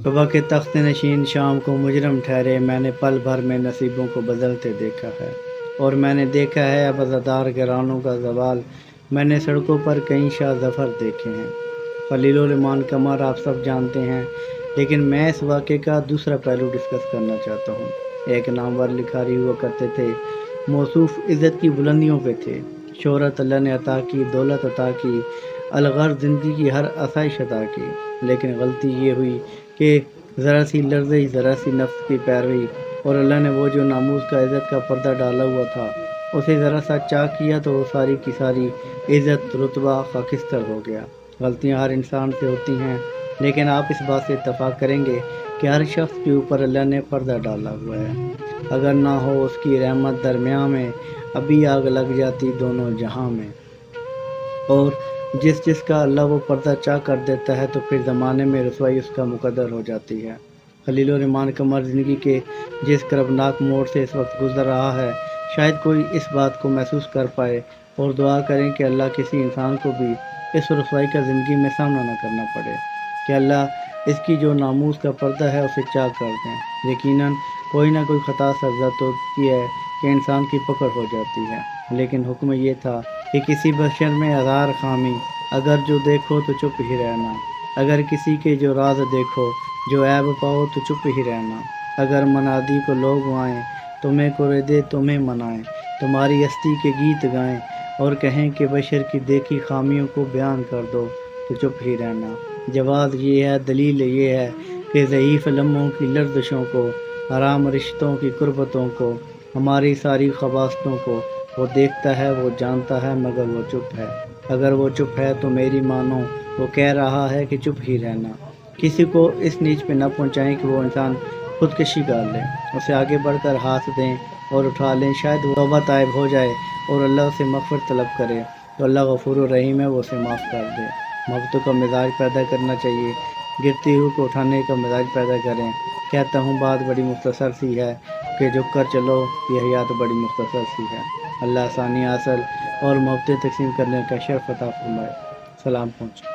صبح کے تخت نشین شام کو مجرم ٹھہرے، میں نے پل بھر میں نصیبوں کو بدلتے دیکھا ہے، اور میں نے دیکھا ہے اب عزادار گرانوں کا زوال، میں نے سڑکوں پر کئی شاہ ظفر دیکھے ہیں۔ خلیل الرحمن قمر آپ سب جانتے ہیں، لیکن میں اس واقعے کا دوسرا پہلو ڈسکس کرنا چاہتا ہوں۔ ایک نامور لکھاری ہوا کرتے تھے، موصوف عزت کی بلندیوں پہ تھے، شہرت اللہ نے عطا کی، دولت عطا کی، الغرض زندگی کی ہر آسائش عطا کی، لیکن غلطی یہ ہوئی کہ ذرا سی لرزش، ذرا سی نفس کی پیروی، اور اللہ نے وہ جو ناموس کا عزت کا پردہ ڈالا ہوا تھا اسے ذرا سا چاک کیا تو وہ ساری کی ساری عزت رتبہ خاکستر ہو گیا۔ غلطیاں ہر انسان سے ہوتی ہیں، لیکن آپ اس بات سے اتفاق کریں گے کہ ہر شخص کے اوپر اللہ نے پردہ ڈالا ہوا ہے۔ اگر نہ ہو اس کی رحمت درمیان میں، ابھی آگ لگ جاتی دونوں جہاں میں۔ اور جس کا اللہ وہ پردہ چاک کر دیتا ہے تو پھر زمانے میں رسوائی اس کا مقدر ہو جاتی ہے۔ خلیل الرحمن قمر زندگی کے جس کربناک موڑ سے اس وقت گزر رہا ہے، شاید کوئی اس بات کو محسوس کر پائے، اور دعا کریں کہ اللہ کسی انسان کو بھی اس رسوائی کا زندگی میں سامنا نہ کرنا پڑے، کہ اللہ اس کی جو ناموس کا پردہ ہے اسے چاک کر دیں۔ یقیناً کوئی نہ کوئی خطا سرزد ہوتی ہے کہ انسان کی پکڑ ہو جاتی ہے، لیکن حکم یہ تھا کہ کسی بشر میں ہزار خامی، اگر جو دیکھو تو چپ ہی رہنا، اگر کسی کے جو راز دیکھو، جو عیب پاؤ تو چپ ہی رہنا، اگر منادی کو لوگ آئیں، تمہیں کرے دے تمہیں منائیں، تمہاری ہستی کے گیت گائیں، اور کہیں کہ بشر کی دیکھی خامیوں کو بیان کر دو تو چپ ہی رہنا۔ جواز یہ ہے، دلیل یہ ہے کہ ضعیف لمحوں کی لرزشوں کو، حرام رشتوں کی قربتوں کو، ہماری ساری خباثتوں کو وہ دیکھتا ہے، وہ جانتا ہے، مگر وہ چپ ہے۔ اگر وہ چپ ہے تو میری مانو وہ کہہ رہا ہے کہ چپ ہی رہنا۔ کسی کو اس نیچ پہ نہ پہنچائیں کہ وہ انسان خودکشی کر لے، اسے آگے بڑھ کر ہاتھ دیں اور اٹھا لیں، شاید وہ توبہ طائب ہو جائے اور اللہ سے مغفرت طلب کرے تو اللہ غفور الرحیم ہے، وہ اسے معاف کر دے۔ محبتوں کا مزاج پیدا کرنا چاہیے، گرتی ہوئی کو اٹھانے کا مزاج پیدا کریں۔ کہتا ہوں بات بڑی مختصر سی ہے کہ جھک کر چلو، یہ حیات بڑی مختصر سی ہے۔ اللہ آسانی حاصل اور محبتیں تقسیم کرنے کا شرف عطا فرمائے۔ سلام پہنچے۔